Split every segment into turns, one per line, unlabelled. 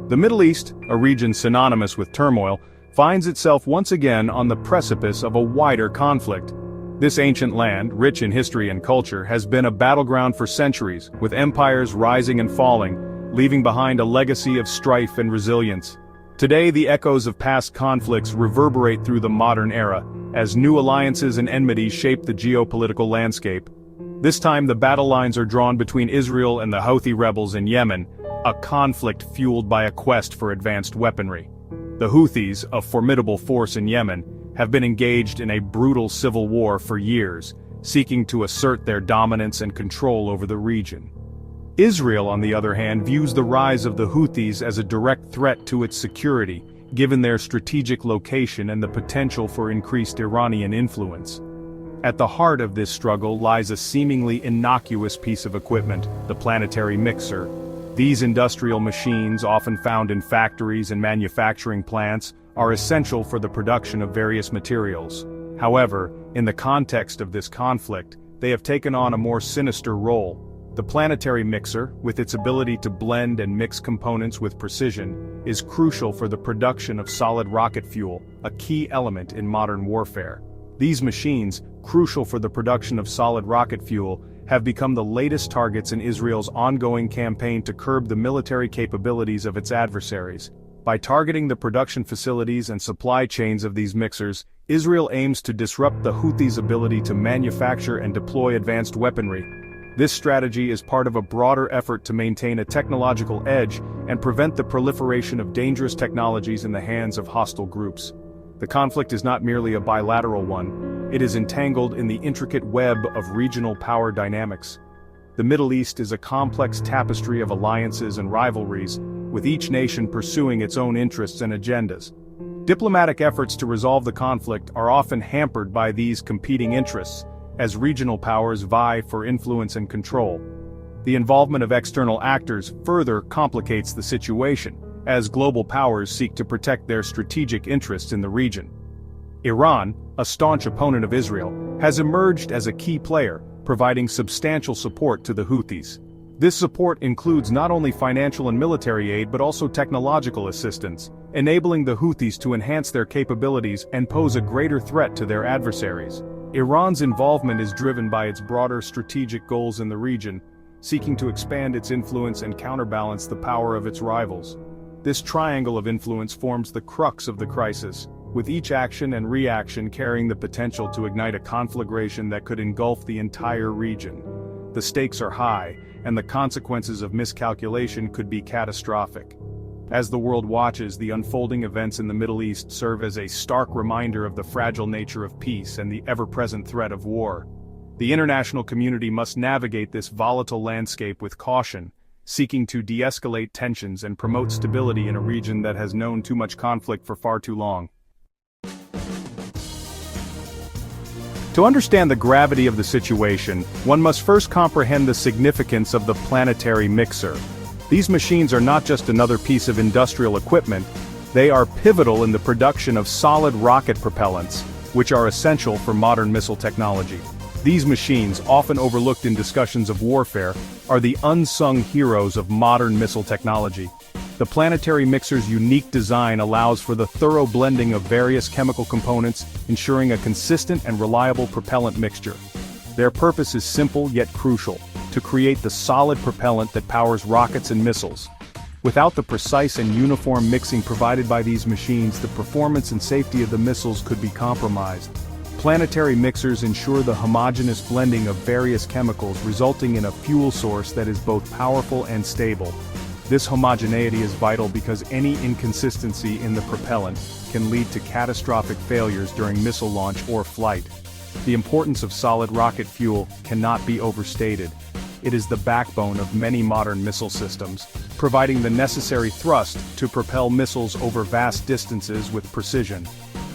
The Middle East, a region synonymous with turmoil, finds itself once again on the precipice of a wider conflict. This ancient land, rich in history and culture, has been a battleground for centuries, with empires rising and falling, leaving behind a legacy of strife and resilience. Today, the echoes of past conflicts reverberate through the modern era, as new alliances and enmities shape the geopolitical landscape. This time, the battle lines are drawn between Israel and the Houthi rebels in Yemen, a conflict fueled by a quest for advanced weaponry. The Houthis, a formidable force in Yemen, have been engaged in a brutal civil war for years, seeking to assert their dominance and control over the region. Israel, on the other hand, views the rise of the Houthis as a direct threat to its security, given their strategic location and the potential for increased Iranian influence. At the heart of this struggle lies a seemingly innocuous piece of equipment, the planetary mixer. These industrial machines, often found in factories and manufacturing plants, are essential for the production of various materials. However, in the context of this conflict, they have taken on a more sinister role. The planetary mixer, with its ability to blend and mix components with precision, is crucial for the production of solid rocket fuel, a key element in modern warfare. These machines, crucial for the production of solid rocket fuel, have become the latest targets in Israel's ongoing campaign to curb the military capabilities of its adversaries. By targeting the production facilities and supply chains of these mixers, Israel aims to disrupt the Houthis' ability to manufacture and deploy advanced weaponry. This strategy is part of a broader effort to maintain a technological edge and prevent the proliferation of dangerous technologies in the hands of hostile groups. The conflict is not merely a bilateral one, it is entangled in the intricate web of regional power dynamics. The Middle East is a complex tapestry of alliances and rivalries, with each nation pursuing its own interests and agendas. Diplomatic efforts to resolve the conflict are often hampered by these competing interests, as regional powers vie for influence and control. The involvement of external actors further complicates the situation, as global powers seek to protect their strategic interests in the region. Iran, a staunch opponent of Israel, has emerged as a key player, providing substantial support to the Houthis. This support includes not only financial and military aid but also technological assistance, enabling the Houthis to enhance their capabilities and pose a greater threat to their adversaries. Iran's involvement is driven by its broader strategic goals in the region, seeking to expand its influence and counterbalance the power of its rivals. This triangle of influence forms the crux of the crisis, with each action and reaction carrying the potential to ignite a conflagration that could engulf the entire region. The stakes are high, and the consequences of miscalculation could be catastrophic. As the world watches, the unfolding events in the Middle East serve as a stark reminder of the fragile nature of peace and the ever-present threat of war. The international community must navigate this volatile landscape with caution, seeking to de-escalate tensions and promote stability in a region that has known too much conflict for far too long. To understand the gravity of the situation, one must first comprehend the significance of the planetary mixer. These machines are not just another piece of industrial equipment, they are pivotal in the production of solid rocket propellants, which are essential for modern missile technology. These machines, often overlooked in discussions of warfare, are the unsung heroes of modern missile technology. The planetary mixer's unique design allows for the thorough blending of various chemical components, ensuring a consistent and reliable propellant mixture. Their purpose is simple yet crucial: to create the solid propellant that powers rockets and missiles. Without the precise and uniform mixing provided by these machines, the performance and safety of the missiles could be compromised. Planetary mixers ensure the homogeneous blending of various chemicals, resulting in a fuel source that is both powerful and stable. This homogeneity is vital because any inconsistency in the propellant can lead to catastrophic failures during missile launch or flight. The importance of solid rocket fuel cannot be overstated. It is the backbone of many modern missile systems, providing the necessary thrust to propel missiles over vast distances with precision.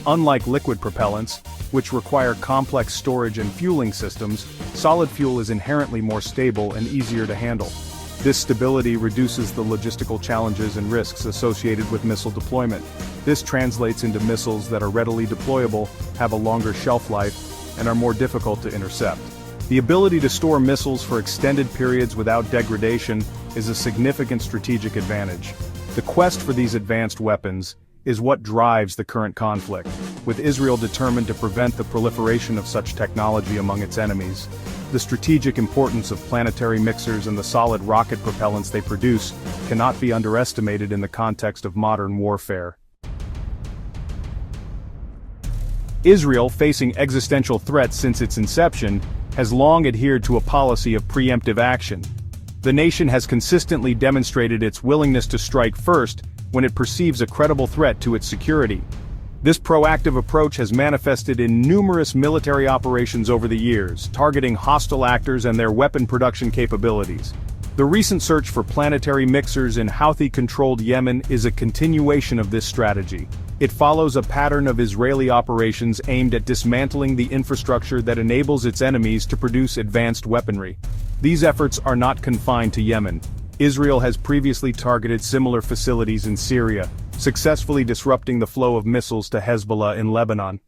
Unlike liquid propellants, which require complex storage and fueling systems, solid fuel is inherently more stable and easier to handle. This stability reduces the logistical challenges and risks associated with missile deployment. This translates into missiles that are readily deployable, have a longer shelf life, and are more difficult to intercept. The ability to store missiles for extended periods without degradation is a significant strategic advantage. The quest for these advanced weapons is what drives the current conflict, with Israel determined to prevent the proliferation of such technology among its enemies. The strategic importance of planetary mixers and the solid rocket propellants they produce cannot be underestimated in the context of modern warfare. Israel, facing existential threats since its inception, has long adhered to a policy of preemptive action. The nation has consistently demonstrated its willingness to strike first when it perceives a credible threat to its security. This proactive approach has manifested in numerous military operations over the years, targeting hostile actors and their weapon production capabilities. The recent search for planetary mixers in Houthi-controlled Yemen is a continuation of this strategy. It follows a pattern of Israeli operations aimed at dismantling the infrastructure that enables its enemies to produce advanced weaponry. These efforts are not confined to Yemen. Israel has previously targeted similar facilities in Syria, successfully disrupting the flow of missiles to Hezbollah in Lebanon.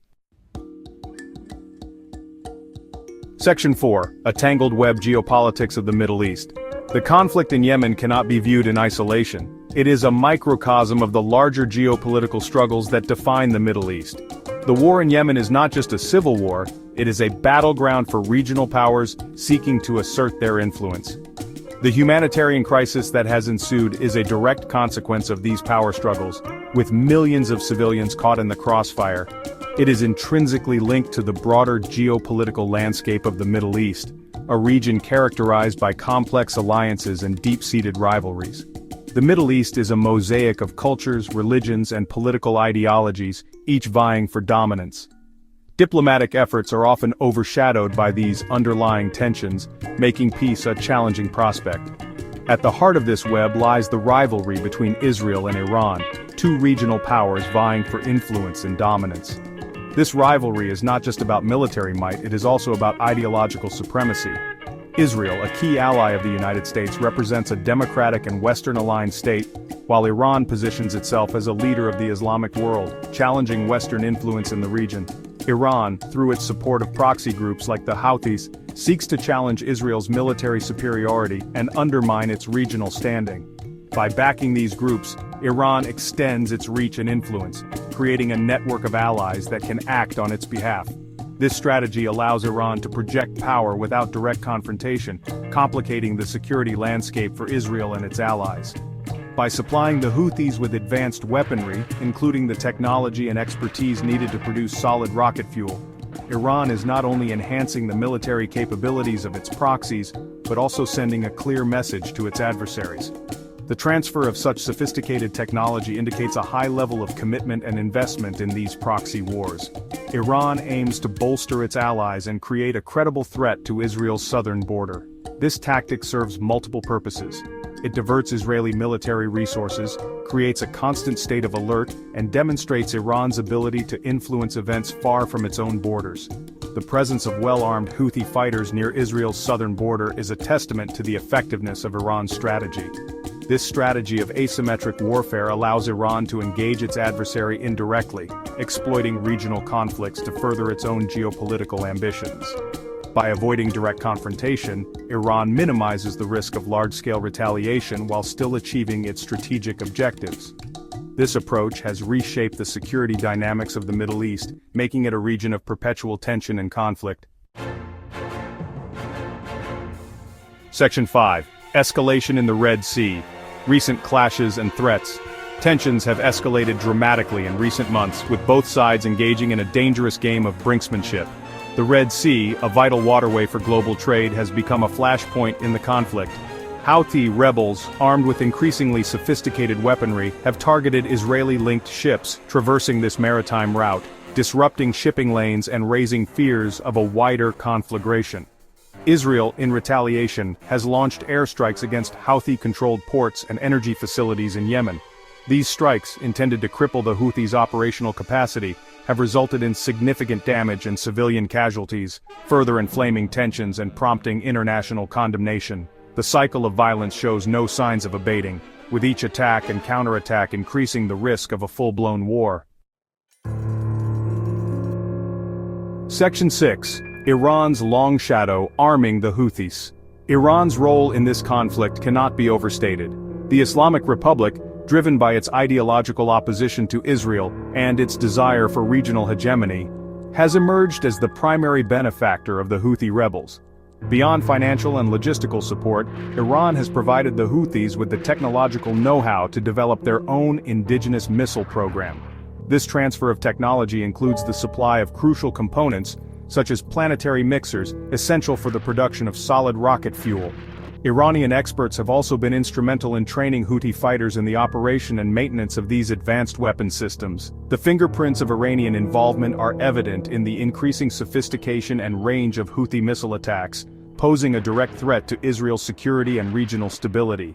Section 4. A tangled web geopolitics of the Middle East. The conflict in Yemen cannot be viewed in isolation. It is a microcosm of the larger geopolitical struggles that define the Middle East. The war in Yemen is not just a civil war, it is a battleground for regional powers seeking to assert their influence. The humanitarian crisis that has ensued is a direct consequence of these power struggles, with millions of civilians caught in the crossfire. It is intrinsically linked to the broader geopolitical landscape of the Middle East, a region characterized by complex alliances and deep-seated rivalries. The Middle East is a mosaic of cultures, religions, and political ideologies, each vying for dominance. Diplomatic efforts are often overshadowed by these underlying tensions, making peace a challenging prospect. At the heart of this web lies the rivalry between Israel and Iran, two regional powers vying for influence and dominance. This rivalry is not just about military might, it is also about ideological supremacy. Israel, a key ally of the United States, represents a democratic and Western-aligned state, while Iran positions itself as a leader of the Islamic world, challenging Western influence in the region. Iran, through its support of proxy groups like the Houthis, seeks to challenge Israel's military superiority and undermine its regional standing. By backing these groups, Iran extends its reach and influence, creating a network of allies that can act on its behalf. This strategy allows Iran to project power without direct confrontation, complicating the security landscape for Israel and its allies. By supplying the Houthis with advanced weaponry, including the technology and expertise needed to produce solid rocket fuel, Iran is not only enhancing the military capabilities of its proxies, but also sending a clear message to its adversaries. The transfer of such sophisticated technology indicates a high level of commitment and investment in these proxy wars. Iran aims to bolster its allies and create a credible threat to Israel's southern border. This tactic serves multiple purposes. It diverts Israeli military resources, creates a constant state of alert, and demonstrates Iran's ability to influence events far from its own borders. The presence of well-armed Houthi fighters near Israel's southern border is a testament to the effectiveness of Iran's strategy. This strategy of asymmetric warfare allows Iran to engage its adversary indirectly, exploiting regional conflicts to further its own geopolitical ambitions. By avoiding direct confrontation, Iran minimizes the risk of large-scale retaliation while still achieving its strategic objectives. This approach has reshaped the security dynamics of the Middle East, making it a region of perpetual tension and conflict. Section 5. Escalation in the Red Sea. Recent clashes and threats. Tensions have escalated dramatically in recent months, with both sides engaging in a dangerous game of brinksmanship. The Red Sea, a vital waterway for global trade, has become a flashpoint in the conflict. Houthi rebels, armed with increasingly sophisticated weaponry, have targeted Israeli-linked ships traversing this maritime route, disrupting shipping lanes and raising fears of a wider conflagration. Israel, in retaliation, has launched airstrikes against Houthi-controlled ports and energy facilities in Yemen. These strikes, intended to cripple the Houthis' operational capacity, have resulted in significant damage and civilian casualties, further inflaming tensions and prompting international condemnation. The cycle of violence shows no signs of abating, with each attack and counterattack increasing the risk of a full-blown war. Section 6. Iran's long shadow arming the Houthis. Iran's role in this conflict cannot be overstated. The Islamic Republic, driven by its ideological opposition to Israel and its desire for regional hegemony, has emerged as the primary benefactor of the Houthi rebels. Beyond financial and logistical support, Iran has provided the Houthis with the technological know-how to develop their own indigenous missile program. This transfer of technology includes the supply of crucial components, such as planetary mixers, essential for the production of solid rocket fuel. Iranian experts have also been instrumental in training Houthi fighters in the operation and maintenance of these advanced weapon systems. The fingerprints of Iranian involvement are evident in the increasing sophistication and range of Houthi missile attacks, posing a direct threat to Israel's security and regional stability.